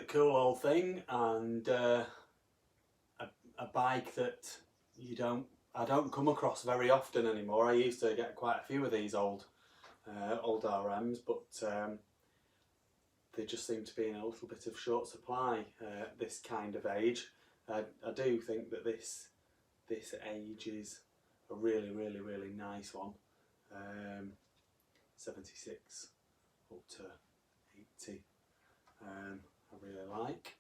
cool old thing, and a bike that I don't come across very often anymore. I used to get quite a few of these old RMs, but they just seem to be in a little bit of short supply this kind of age. I do think that this age is a really nice one. 76 up to 80. I really like.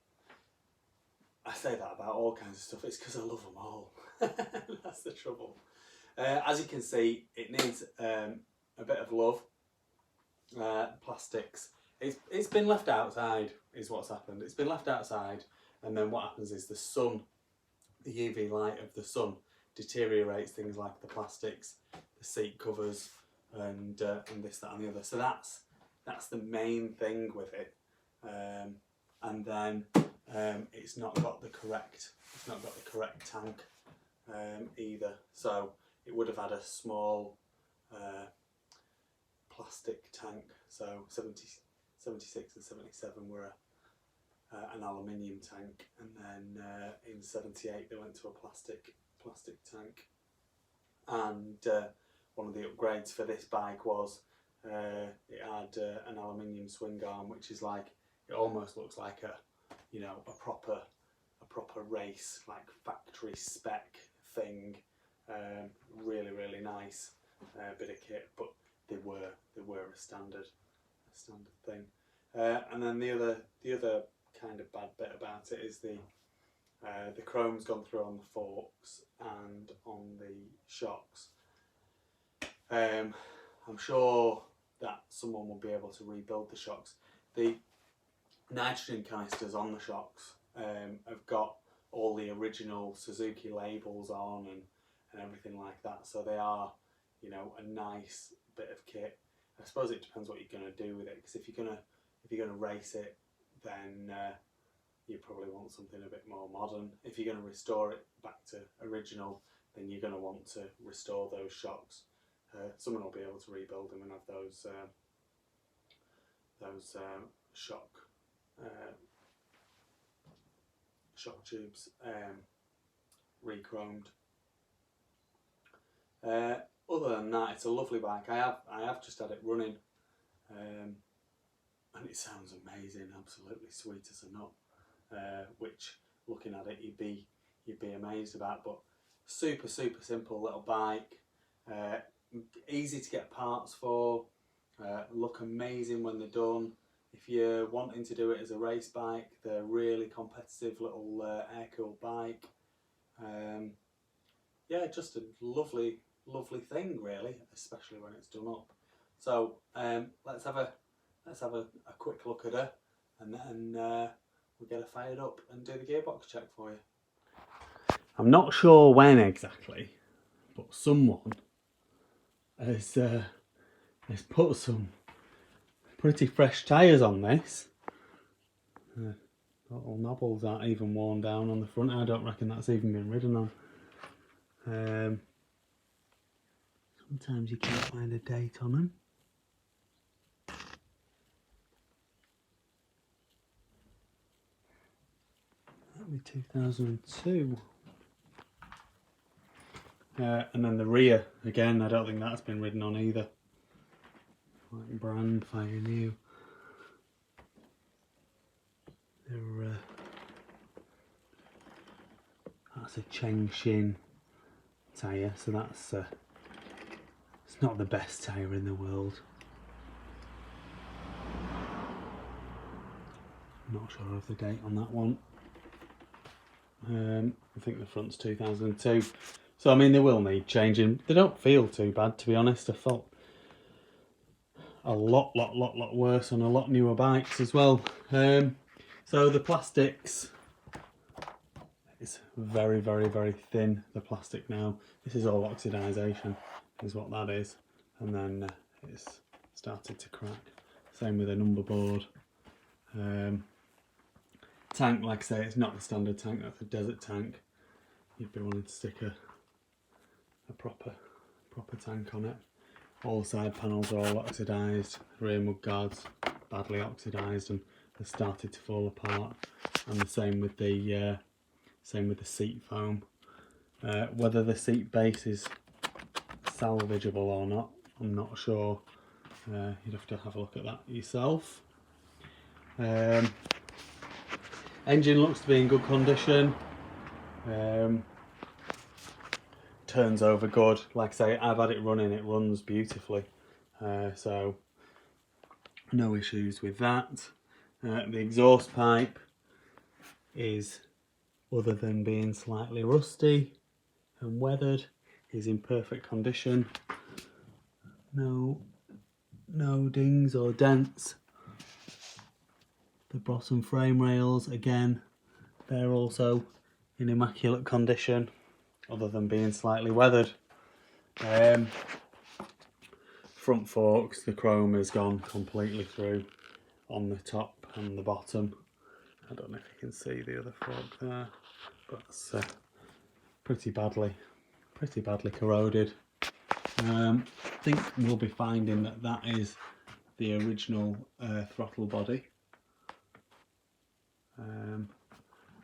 I say that about all kinds of stuff. It's because I love them all. That's the trouble. As you can see, it needs a bit of love. Plastics. It's been left outside is what's happened. It's been left outside, and then what happens is the sun, the UV light of the sun, deteriorates things like the plastics, the seat covers, and this, that, and the other. So that's the main thing with it. And then it's not got the correct tank either. So it would have had a small plastic tank. So 76 and 77 were an aluminium tank, and then in 78 they went to a plastic tank. And one of the upgrades for this bike was it had an aluminium swing arm, which is like, it almost looks like a proper race, like factory spec thing. Really nice bit of kit, but they were a standard thing. And then the other kind of bad bit about it is the chrome's gone through on the forks and on the shocks. I'm sure that someone will be able to rebuild the shocks. The nitrogen canisters on the shocks have got all the original Suzuki labels on and everything like that, so they are, a nice bit of kit. I suppose it depends what you're going to do with it, because if you're going to race it, then you probably want something a bit more modern. If you're going to restore it back to original, then you're going to want to restore those shocks. Someone will be able to rebuild them and have those shock tubes re-chromed. Other than that, it's a lovely bike. I have just had it running, and it sounds amazing, absolutely sweet as a nut. Which, looking at it, you'd be amazed about. But super simple little bike, easy to get parts for, look amazing when they're done. If you're wanting to do it as a race bike, they're a really competitive little air-cooled bike. Yeah, just a lovely thing, really, especially when it's done up. So let's have a quick look at her, and then we'll get her fired up and do the gearbox check for you. I'm not sure when exactly, but someone has put some pretty fresh tyres on this. Little knobbles aren't even worn down on the front. I don't reckon that's even been ridden on. Sometimes you can't find a date on them. That'll be 2002. And then the rear, again, I don't think that's been ridden on either. Like brand fire new. That's a Chengshin tyre, so that's it's not the best tyre in the world. Not sure of the date on that one. I think the front's 2002. So I mean, they will need changing. They don't feel too bad, to be honest. I felt a lot worse on a lot newer bikes as well. So the plastics is very thin, the plastic now. This is all oxidisation, is what that is. And then it's started to crack. Same with the number board. Tank, like I say, it's not the standard tank, that's a desert tank. You'd be wanting to stick a proper tank on it. All side panels are all oxidised, rear mud guards badly oxidised, and has started to fall apart, and the same with the seat foam. Whether the seat base is salvageable or not, I'm not sure. You'd have to have a look at that yourself. Engine looks to be in good condition. Turns over good. Like I say, I've had it running, it runs beautifully. So no issues with that. The exhaust pipe is, other than being slightly rusty and weathered, is in perfect condition. No dings or dents. The bottom frame rails, again, they're also in immaculate condition, other than being slightly weathered. Front forks, the chrome has gone completely through on the top and the bottom. I don't know if you can see the other fork there, but it's pretty badly corroded. I think we'll be finding that is the original throttle body.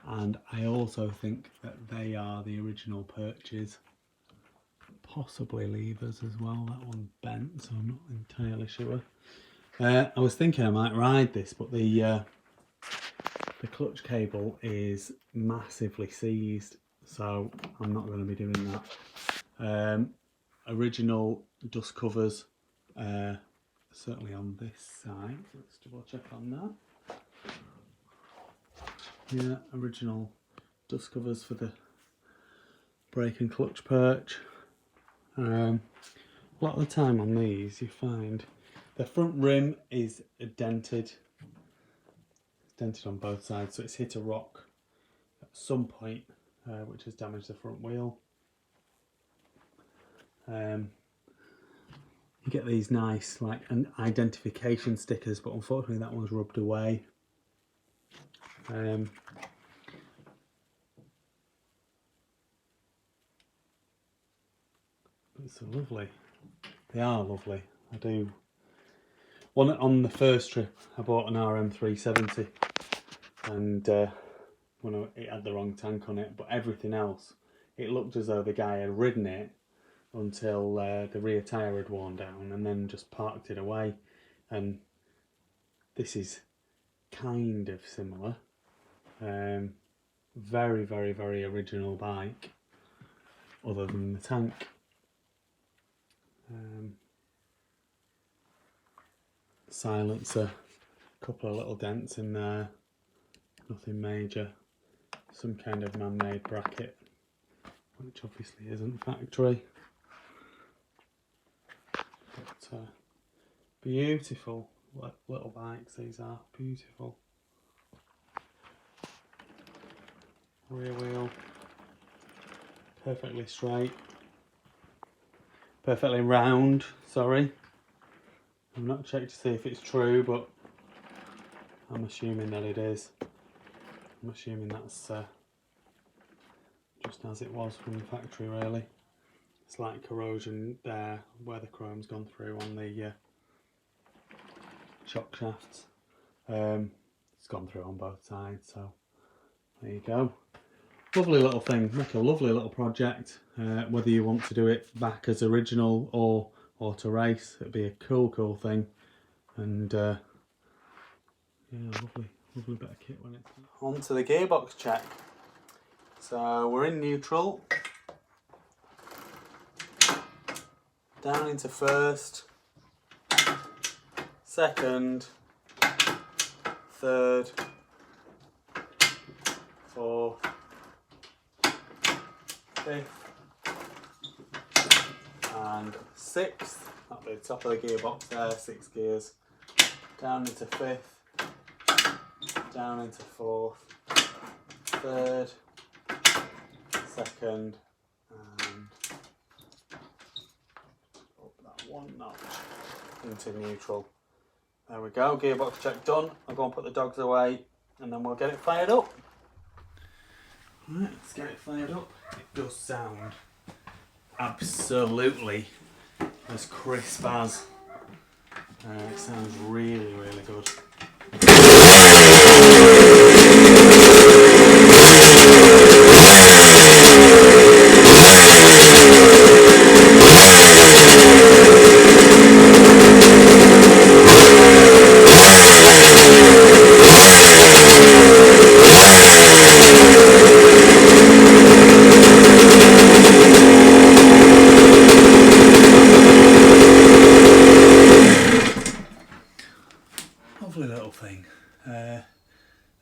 And I also think that they are the original perches, possibly levers as well. That one bent, so I'm not entirely sure. I was thinking I might ride this, but the clutch cable is massively seized, so I'm not going to be doing that. Original dust covers, certainly on this side. Let's double check on that. Yeah, original dust covers for the brake and clutch perch. A lot of the time on these you find the front rim is dented. It's dented on both sides, so it's hit a rock at some point, which has damaged the front wheel. You get these nice like an identification stickers, but unfortunately that one's rubbed away. It's lovely. They are lovely. I do. One on the first trip, I bought an RM125c, and it had the wrong tank on it, but everything else, it looked as though the guy had ridden it until the rear tyre had worn down, and then just parked it away. And this is kind of similar. Very, very, very original bike, other than the tank. Silencer, a couple of little dents in there, nothing major. Some kind of man-made bracket, which obviously isn't factory. But beautiful little bikes, these are beautiful. Rear wheel, perfectly straight, perfectly round, sorry. I've not checked to see if it's true, but I'm assuming that it is. I'm assuming that's just as it was from the factory, really. Slight corrosion there where the chrome's gone through on the shock shafts. It's gone through on both sides, so there you go. Lovely little thing, make a lovely little project. Whether you want to do it back as original or to race, it'd be a cool thing. And yeah, lovely bit of kit when it's on to the gearbox check. So we're in neutral, down into first, second, third, fourth, fifth and sixth. At the top of the gearbox there, 6 gears. Down into fifth, down into fourth, third, second, and up that one notch into neutral. There we go, gearbox check done. I'll go and put the dogs away and then we'll get it fired up. Right, let's get it fired up. It does sound absolutely as crisp as. It sounds really good.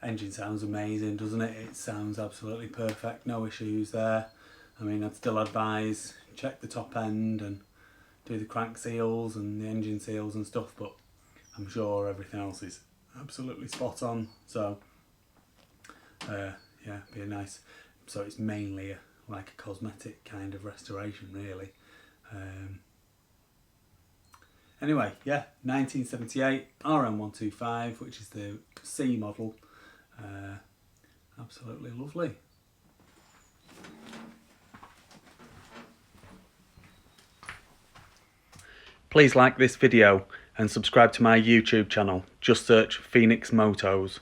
Engine sounds amazing, doesn't it? It sounds absolutely perfect, no issues there. I mean, I'd still advise check the top end and do the crank seals and the engine seals and stuff, but I'm sure everything else is absolutely spot on. So yeah, be a nice, so it's mainly like a cosmetic kind of restoration really. Anyway, yeah, 1978 RM125, which is the C model. Absolutely lovely. Please like this video and subscribe to my YouTube channel. Just search Phoenix Motos.